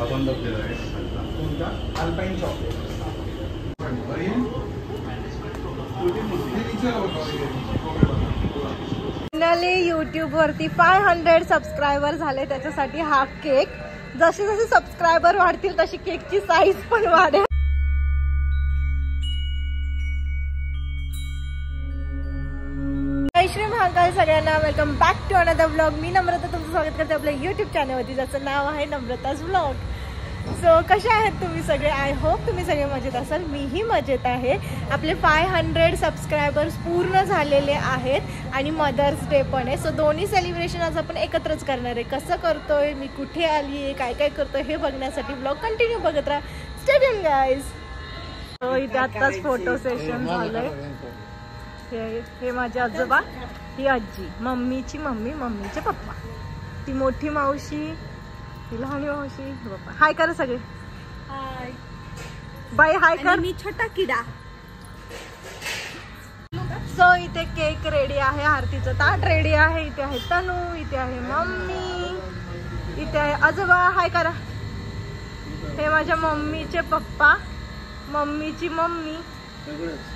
आपण बघलेला आहे कोणता अल्पाईन चॉकलेट फायनली यूट्यूब वरती 500 सबस्क्रायबर झाले. त्याच्यासाठी हा केक, जसे जसे सबस्क्रायबर वाढतील तशी केकची साईज पण वाढेल. श्री महाकाल सगळ्यांना, welcome back to another vlog. मी नम्रता तुमचं स्वागत करते आपल्या यूट्यूब चॅनलवरती, ज्याचं नाव आहे नम्रताज व्लॉग. सो कसे आहेत तुम्ही सगळे? आय होप तुम्ही सगळे मजेत असाल. मीही मजेत आहे. आपले 500 सबस्क्रायबर्स पूर्ण झालेले आहेत आणि मदर्स डे पण आहे. सो दोन्ही सेलिब्रेशन आज आपण एकत्रच करणार आहे. कसं करतोय, मी कुठे आली आहे, काय काय करतोय हे बघण्यासाठी व्लॉग कंटिन्यू बघत राहा. Stay tuned guys. सो इथे आत्ताच फोटो सेशन झालंय. हे माझे आजोबा, ही आजी, मम्मीची मम्मी, मम्मीचे पप्पा, ती मोठी मावशी, ही लहान मावशी, पप्पा. हाय करा सगळे. Hi bye. हाय कर. मी छोटा किडा. सो इथे केक रेडी आहे, आरतीचं ताट रेडी आहे. इथे आहे तनू, इथे आहे मम्मी, इथे आहे आजोबा. हाय करा. हे माझ्या मम्मीचे पप्पा, मम्मीची मम्मी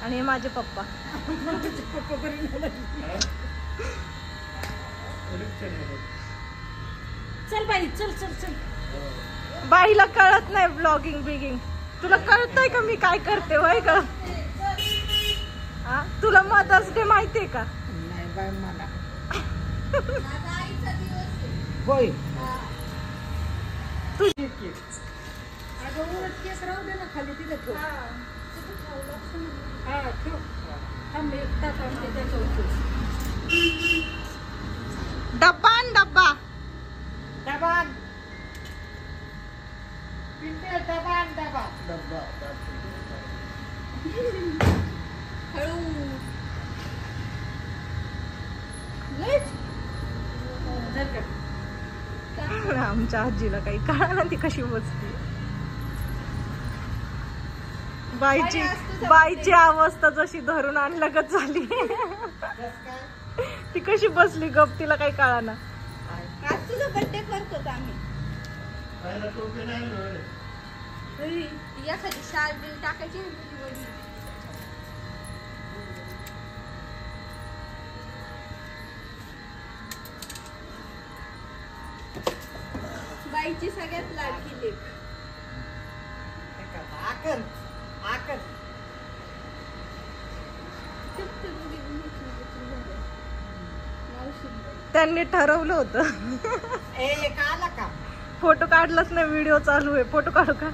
आणि हे माझे पप्पा. चल बाई, चल चल चल. बाईला कळत नाही ब्लॉगिंग बिगिंग. तुला कळतंय का मी काय करते? होय का? तुला मदर्स डे माहितीये का? नाही बाय मला. होय तुझी केक राहू दे ना खाली, तिथे ठेव. डब्बा डब्बा डब्बा डब्बा डब्बा डब्बा. आमच्या आजीला काही कळलं ना, ती कशी बसली. बाईची अवस्था जशी धरून आणलगत झाली. ती कशी बसली गप, तिला काही कळाना. आज तुझा बर्थडे करतो आम्ही. यासाठी शाल बिल टाकायची. बाईची सगळ्यात लाडकी लेक. त्यांनी ठरवलं होतं. फोटो काढलाच नाही, व्हिडिओ चालू आहे. फोटो काढू का?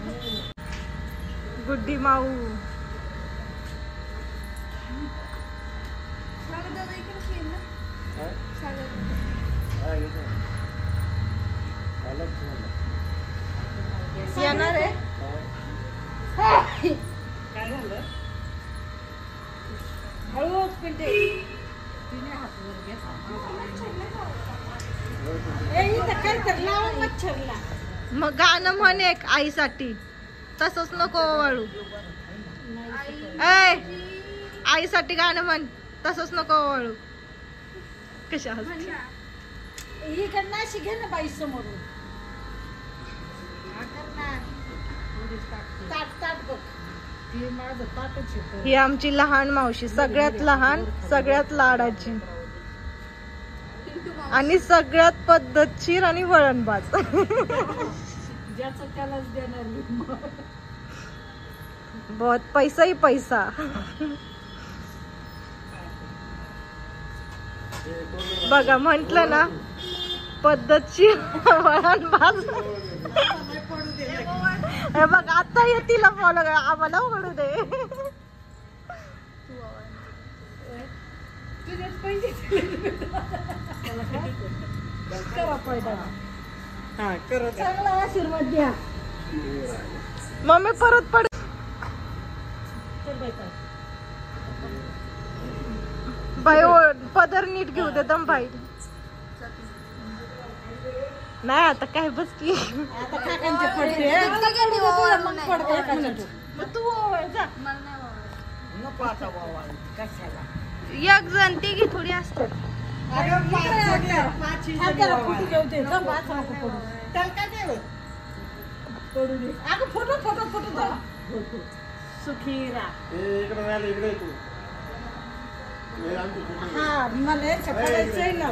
गुड्डी माऊ. येणार आहे. काय झालं? हळूच पिंटे. तिने हात वर घेतला. मग गाणं म्हण एक आईसाठी. तसंच नको वाळू. आईसाठी गाणं म्हण, तसंच नको वाळू. कशा नाशी घे ना बाई समोरून. ही आमची लहान मावशी, सगळ्यात लहान, सगळ्यात लाडाची आणि सगळ्यात पद्धतशीर आणि वळणबाज. ज्याचं त्यालाच देणार. बहुत पैसा ही पैसा. बघा, म्हंटल ना पद्धतशीर वळणबाज. हे बघ, आता येतील फॉलो. आम्हाला उघडू दे. चांगला आशीर्वाद द्या. मम्मी परत पड. बाई पदर नीट घेऊ दे. दम बाई नाही आता काय बस की. एक जण तिघी थोडी असतात. तोडू दे. अगं फोटो फोटो फोटो जा. सुखीरा. इकडे राहिलं, इकडे तू. हा मला पडायचंय ना.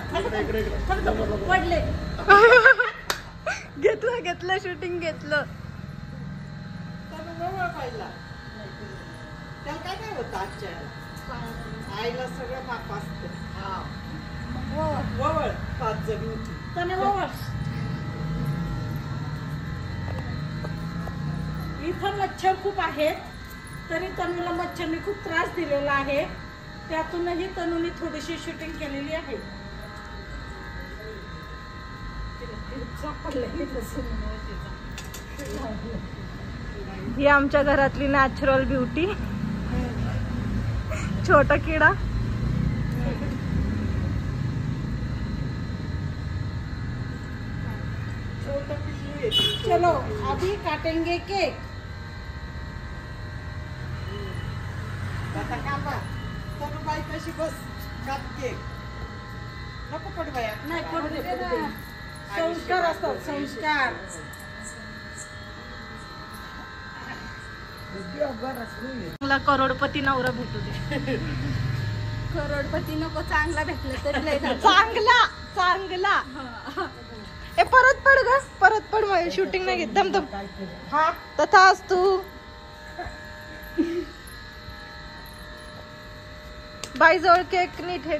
पडले. घेतलं शूटिंग घेतलं. पाहिला त्याला काय काय होतं आजच्या आईला सगळं माप असतं. ववळ 5 जणी होती. इथं मच्छर खूप आहेत तरी तनूला मच्छरने खूप त्रास दिलेला आहे. त्यातूनही तनूने थोडीशी शूटिंग केलेली आहे. ही आमच्या घरातली नॅचरल ब्युटी छोटा किडा. चलो अभी काटेंगे केक. आता कापा. तनु बाई कशी बस काप केक. नको पड बाया. नाही पडू दे. संस्कार असतात संस्कार. मला करोडपती नवरा भेटू दे. करोडपती नको, चांगला भेटला तरी लय झालं. चांगला ए परत पड ग. परत पड. माझी शूटिंग नाही घेत. दम हा तथाच तू. बाई जवळ केक नीट हे.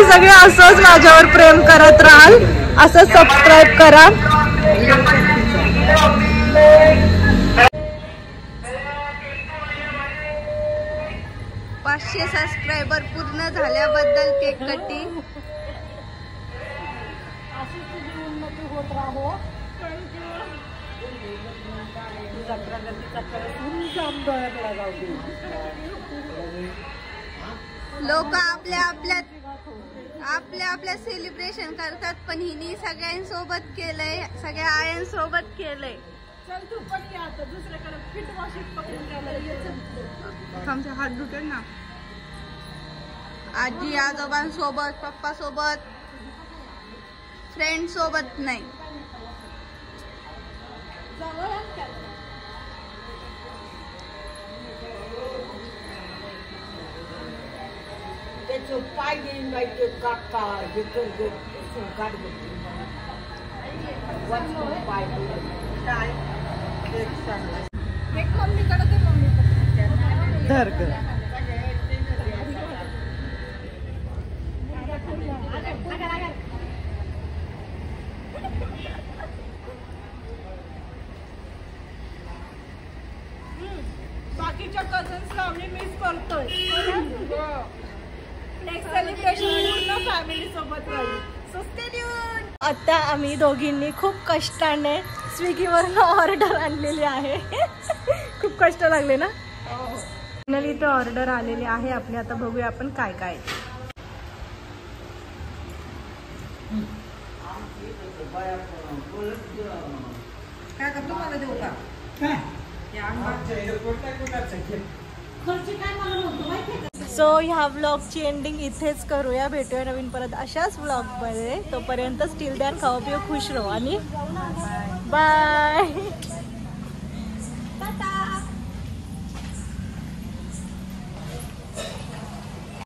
सगळे असंच माझ्यावर प्रेम करत राहाल. असं सबस्क्राईब करा. 500 सबस्क्रायबर पूर्ण झाल्याबद्दल केक कटिंग. लोक आपल्या सेलिब्रेशन करतात पण हिनी सगळ्यांसोबत केलंय. सगळ्या आयांसोबत केलंय. चल तू पण ये आता. दुसऱ्याकडे फिट वॉशिंग पकडून आमचे हात धुते ना. आजी आजोबांसोबत, पप्पा सोबत, फ्रेंड सोबत नाही. त्याचं पाय देईन बाई ते काका हे कर काढ पाय काय एक मम्मीकडे ते मम्मीकडे धर बाकीच्या कझन्सला आम्ही मिस करतोय. नेक्स्ट सेलिब्रेशन पूर्ण फॅमिली सोबत राहील. So stay tune. आता आम्ही दोघींनी खूप कष्टाने स्विगीवरून ऑर्डर आणलेली आहे. खूप कष्ट लागले ना. फायनली इथे ऑर्डर आलेली आहे आपली. आता बघूया आपण काय काय. काय करतो मला देऊ का सो ह्या व्लॉगची एंडिंग इथेच करूया. भेटूया नवीन परत अशाच व्लॉगमध्ये. तोपर्यंत स्टील दॅन खाओ पिओ खुश राहो आणि बाय.